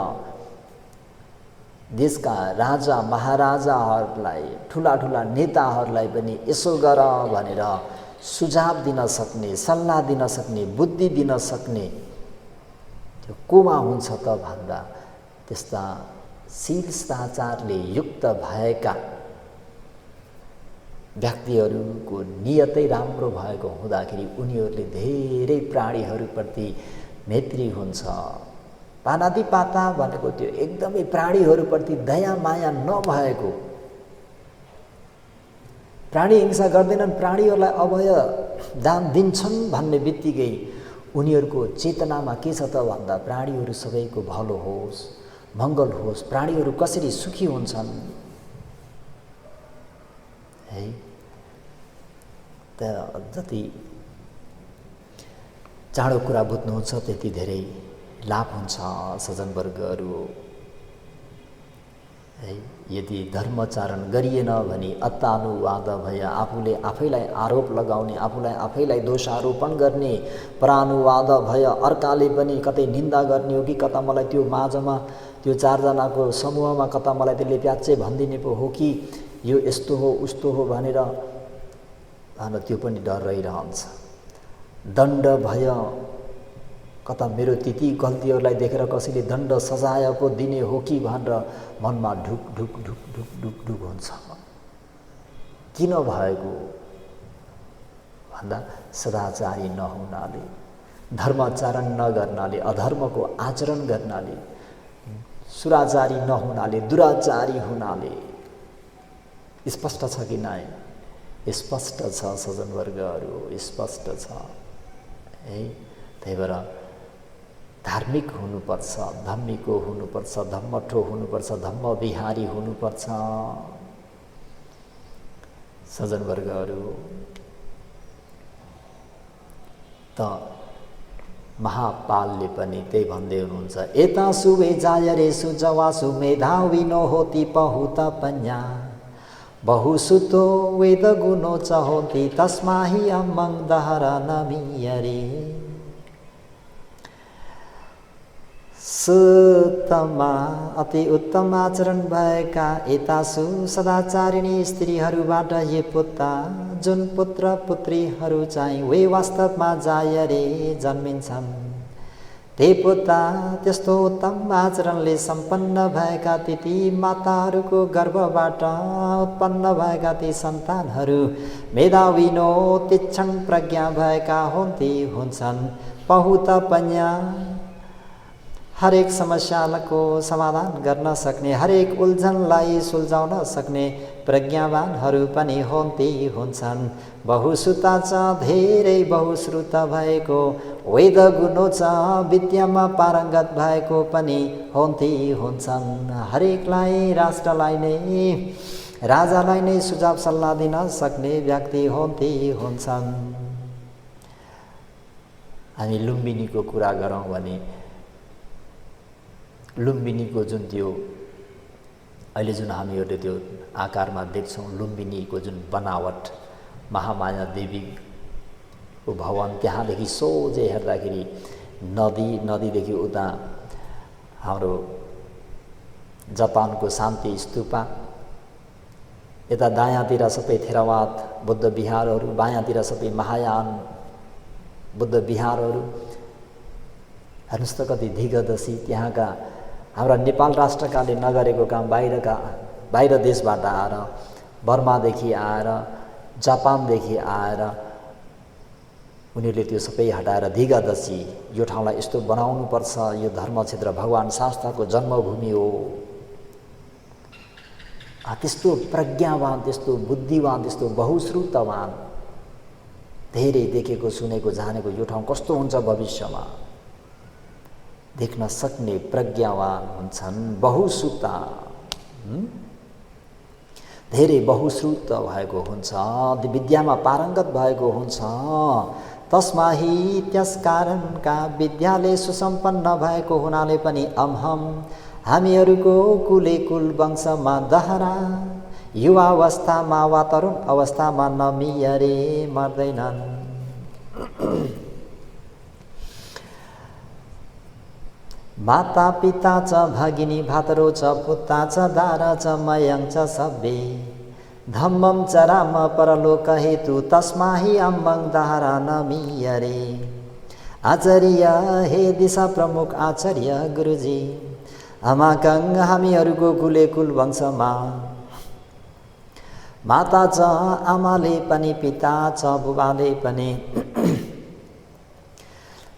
देशका राजा महाराजाहरूलाई, ठुला ठुला नेताहरूलाई पनि यसो गर भनेर सुझाव दिन सक्ने, सल्लाह दिन सक्ने, बुद्धि दिन सक्ने त्यो कोमा हुन्छ त भन्दा त्यस्ता शील शिष्टाचारले युक्त भएका व्यक्तिहरूको नियतै राम्रो भएको हुँदाखेरि उनीहरूले धेरै प्राणीहरूप्रति मैत्री हुन्छ। पानातिपाता भनेको त्यो एकदमै प्राणीहरूप्रति दया माया नभएको, प्राणी हिंसा गर्दैनन्, प्राणीहरूलाई अभय दान दिन्छन् भन्ने बित्तिकै उनीहरूको चेतनामा के छ त भन्दा प्राणीहरू सबैको भलो होस्, मङ्गल होस्, प्राणीहरू कसरी सुखी हुन्छन् है। त जति चाँडो कुरा बुझ्नुहुन्छ त्यति धेरै लाभ हुन्छ सज्जनवर्गहरू है। यदि धर्मचारण गरिएन भने अत्तानुवाद भए आफूले आफैलाई आरोप लगाउने, आफूलाई आफैलाई दोषारोपण गर्ने, परानुवाद भए अर्काले पनि कतै निन्दा गर्ने हो कि कता मलाई त्यो माझमा त्यो चारजनाको समूहमा कता मलाई त्यसले प्याच्चै भनिदिने पो हो कि यो यस्तो हो उस्तो हो भनेर त्यो पनि डर रहिरहन्छ। दण्ड भय कता मेरो त्यति गल्तीहरूलाई देखेर कसैले दण्ड सजाय पो दिने हो कि भनेर मनमा ढुक ढुक ढुक ढुक ढुक ढुक हुन्छ। किन भएको भन्दा सदाचारी नहुनाले, धर्माचरण नगर्नाले, अधर्मको आचरण गर्नाले, सुराचारी नहुनाले, दुराचारी हुनाले। स्पष्ट छ कि नै? स्पष्ट छ सज्जनवर्गहरू, स्पष्ट छ है। त्यही भएर धार्मिक हुनुपर्छ, धम्मीको हुनुपर्छ, धम्मठो हुनुपर्छ, धम्म बिहारी हुनुपर्छ सज्जनवर्गहरू। त महापालले पनि त्यही भन्दै हुनुहुन्छ, एतासु वेजायरेषु जवासु मेधाविनो होति बहुत पञ्या, बहुसुतो वेदगुणो च होति तस्माहि अम्मं दहरा नमीयरे। सुत्तमा अति उत्तम आचरण भएका एतासु सदाचारिणी स्त्रीहरूबाट ये पुत्ता, जुन पुत्र पुत्रीहरू चाहिँ वे वास्तवमा जायरे जन्मिन्छन्, ते पुत्ता त्यस्तो उत्तम आचरणले सम्पन्न भएका ती माताहरूको गर्भबाट उत्पन्न भएका ती सन्तानहरू मेधाविनो तीक्ष्ण प्रज्ञा भएका हुन्छन्, बहुत पञ्या, हरेक समस्याको समाधान गर्न सक्ने, हरेक उल्झनलाई सुल्झाउन सक्ने, प्रज्ञावानहरू पनि होन्ती हुन्छन्। बहुश्रुता छ धेरै बहुश्रुत भएको, वेद गुणो छ विद्यामा पारङ्गत भएको पनि होन्ती हुन्छन्। हरेकलाई राष्ट्रलाई नै राजालाई नै सुझाव सल्लाह दिन सक्ने व्यक्ति होन्ती हुन्छन्। हामी लुम्बिनीको कुरा गरौँ भने लुम्बिनीको जुन त्यो अहिले जुन हामीहरूले त्यो आकारमा देख्छौँ, लुम्बिनीको जुन बनावट, महामाया देवीको भवन, त्यहाँदेखि सोझै हेर्दाखेरि नदीदेखि उता हाम्रो जापानको शान्ति स्तूपा, यता दायाँतिर सबै थेरवाद बुद्ध विहारहरू, बायाँतिर सबै महायान बुद्ध विहारहरू। हेर्नुहोस् त कति दिगदशी त्यहाँका हाम्रा नेपाल राष्ट्रकाले नगरेको काम बाहिर देशबाट आएर, बर्मादेखि आएर, जापानदेखि आएर उनीहरूले त्यो सबै हटाएर दिगदशी यो ठाउँलाई यस्तो बनाउनुपर्छ, यो धर्मक्षेत्र भगवान् शास्त्रको जन्मभूमि हो, त्यस्तो प्रज्ञावान, त्यस्तो बुद्धिवान, त्यस्तो बहुश्रुतवान, धेरै देखेको सुनेको जानेको यो ठाउँ कस्तो हुन्छ भविष्यमा देख्न सक्ने प्रज्ञावान हुन्छन्। बहुश्रुता धेरै बहुश्रुत भएको हुन्छ, विद्यामा पारङ्गत भएको हुन्छ। तस्माहि त्यसकारणका विद्याले सुसम्पन्न भएको हुनाले पनि अहम् हामीहरूको कुले कुल वंशमा दहरा युवावस्थामा वा तरुण अवस्थामा नमियरे मर्दैनन्। माता पिता च भगिनी भातरो च पुत्ता च दारा च मयङ च सब्बे धम्मं च राम परलोक हेतु तस्माहि अम्मं दहरा नमियरे। आचार्य हे दिशा प्रमुख आचार्य गुरुजी, अमाकङ हामीहरूको कुले कुल वंशमा माता छ आमाले पनि, पिता छ बुबाले पनि,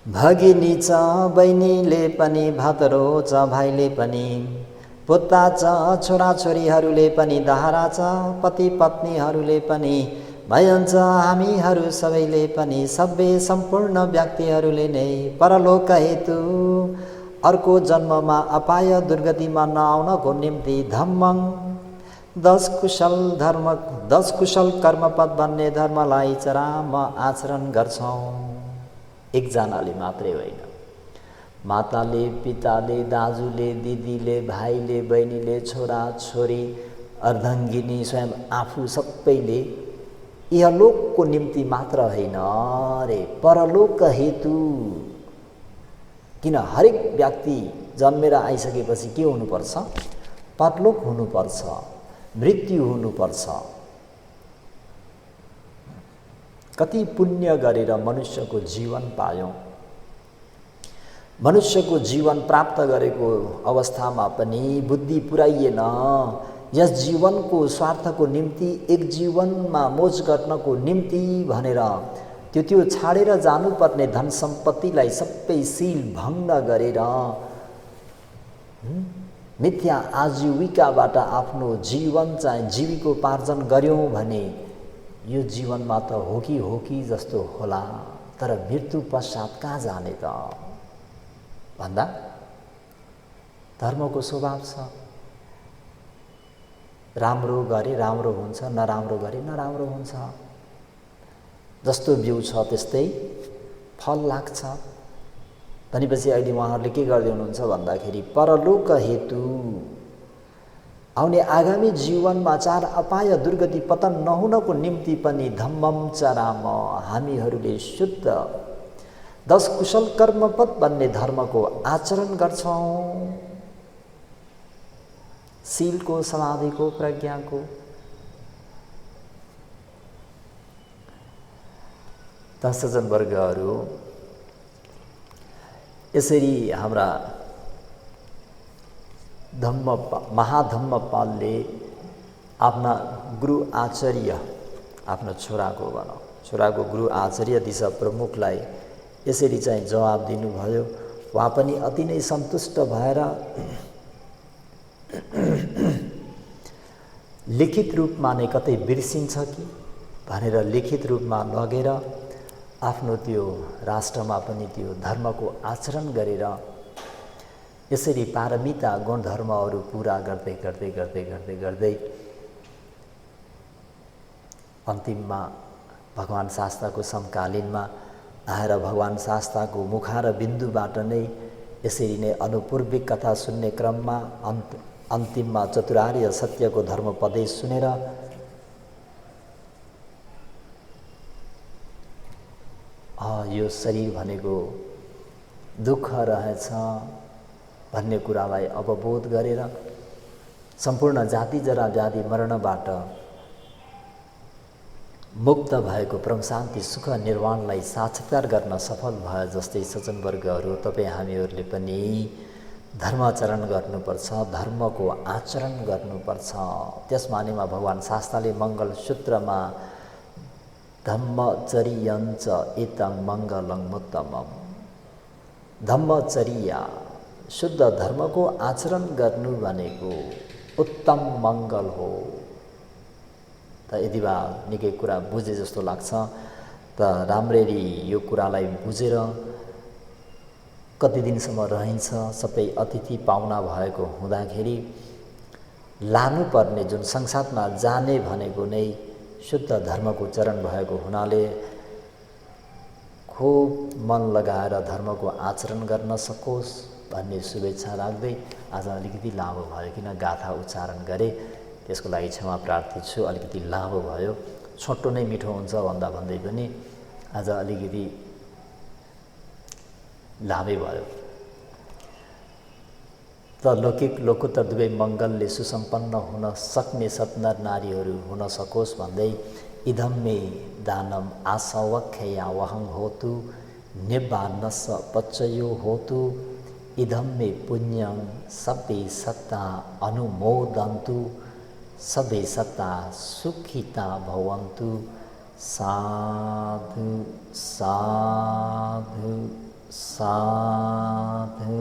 भगिनी छ बहिनीले पनि, भातरो छ भाइले पनि, पुत्ता छ छोराछोरीहरूले पनि, दाहरा छ पति पत्नीहरूले पनि, भयन छ हामीहरू सबैले पनि, सबै सम्पूर्ण व्यक्तिहरूले नै परलोक हेतु अर्को जन्ममा अपाय दुर्गतिमा नआउनको निम्ति धम्मं 10 कुशल कर्मपद भन्ने धर्मलाई चराम आचरण गर्छौँ। एकजनाले मात्रै होइन, माताले, पिताले, दाजुले, दिदीले, भाइले, बहिनीले, छोरा छोरी, अर्धाङ्गिनी, स्वयं आफू सबैले इहलोकको निम्ति मात्र होइन रे, परलोक हेतु। किन हरेक व्यक्ति जन्मेर आइसकेपछि के हुनुपर्छ? परलोक हुनुपर्छ, मृत्यु हुनुपर्छ। कति पुण्य गरेर मनुष्यको जीवन पायौँ, मनुष्यको जीवन प्राप्त गरेको अवस्थामा पनि बुद्धि पुर्याइएन। यस जीवनको स्वार्थको निम्ति, एक जीवनमा मोज गर्नको निम्ति भनेर त्यो छाडेर जानुपर्ने धन सम्पत्तिलाई सबै सील भङ्ग गरेर मिथ्या आजीविकाबाट आफ्नो जीवन चाहिँ जीविकोपार्जन गर्यौँ भने यो जीवनमा त हो कि जस्तो होला, तर मृत्यु पश्चात कहाँ जाने त भन्दा धर्मको स्वभाव छ। राम्रो गरे राम्रो हुन्छ, नराम्रो गरे नराम्रो हुन्छ। जस्तो बिउ छ त्यस्तै फल लाग्छ। भनेपछि अहिले उहाँहरूले के गर्दै हुनुहुन्छ भन्दाखेरि परलोक हेतु आउने आगामी जीवनमा चार अपाय दुर्गति पतन नहुनको निम्ति पनि धम्मम चराम हामीहरूले शुद्ध 10 कुशल कर्मपद भन्ने धर्मको आचरण गर्छौँ। शीलको, समाधिको, प्रज्ञाको। त सज्जन वर्गहरू, यसरी हाम्रा महाधम्मपालले आफ्ना गुरु आचार्य, आफ्नो छोराको गुरु आचार्य दिशा प्रमुखलाई यसरी चाहिँ जवाब दिनुभयो। उहाँ पनि अति नै सन्तुष्ट भएर लिखित रूपमा नै कतै बिर्सिन्छ कि भनेर लिखित रूपमा लगेर आफ्नो त्यो राष्ट्रमा पनि त्यो धर्मको आचरण गरेर यसरी पारमिता गुणधर्महरू पुरा गर्दै गर्दै गर्दै गर्दै गर्दै अन्तिममा भगवान् शास्ताको समकालीनमा आएर भगवान् शास्ताको मुखार बिन्दुबाट नै यसरी नै अनुपूर्विक कथा सुन्ने क्रममा अन्तिममा चतुरार्य सत्यको धर्मोपदेश सुनेर यो शरीर भनेको दुःख रहेछ भन्ने कुरालाई अवबोध गरेर सम्पूर्ण जाति जरा व्याधि मरणबाट मुक्त भएको परम शान्ति सुख निर्वाणलाई साक्षात्कार गर्न सफल भए जस्तै सज्जनवर्गहरू तपाईँ हामीहरूले पनि धर्माचरण गर्नुपर्छ, धर्मको आचरण गर्नुपर्छ। त्यस मानेमा भगवान् शास्ताले मङ्गल सूत्रमा धम्मचर्यञ्च एतं मङ्गलं उत्तमम्, धम्मचर्या शुद्ध धर्मको आचरण गर्नु भनेको उत्तम मङ्गल हो। त यदि बा निकै कुरा बुझे जस्तो लाग्छ त राम्ररी यो कुरालाई बुझेर कति दिनसम्म रहन्छ सबै अतिथि पाहुना भएको हुँदाखेरि लानुपर्ने जुन संसारमा जाने भनेको नै शुद्ध धर्मको चरण भएको हुनाले खूब मन लगाएर धर्मको आचरण गर्न सकोस् भन्ने शुभेच्छा राख्दै आज अलिकति लामो भयो किन गाथा उच्चारण गरे, त्यसको लागि क्षमा प्रार्थी छु। अलिकति लामो भयो, छोटो नै मिठो हुन्छ भन्दा भन्दै पनि आज अलिकति लामै भयो। त लौकिक लोकोत्तर दुवै मङ्गलले सुसम्पन्न हुन सक्ने सत्नर नारीहरू हुन सकोस् भन्दै इदं मे दानम आसवख्यया वहं होतु निब्बानस पच्चयो होतु, इदं मे पुण्यं सबै सत्ता अनुमोदन्तु, सबै सत्ता सुखिता भवन्तु। साधु साधु साधु।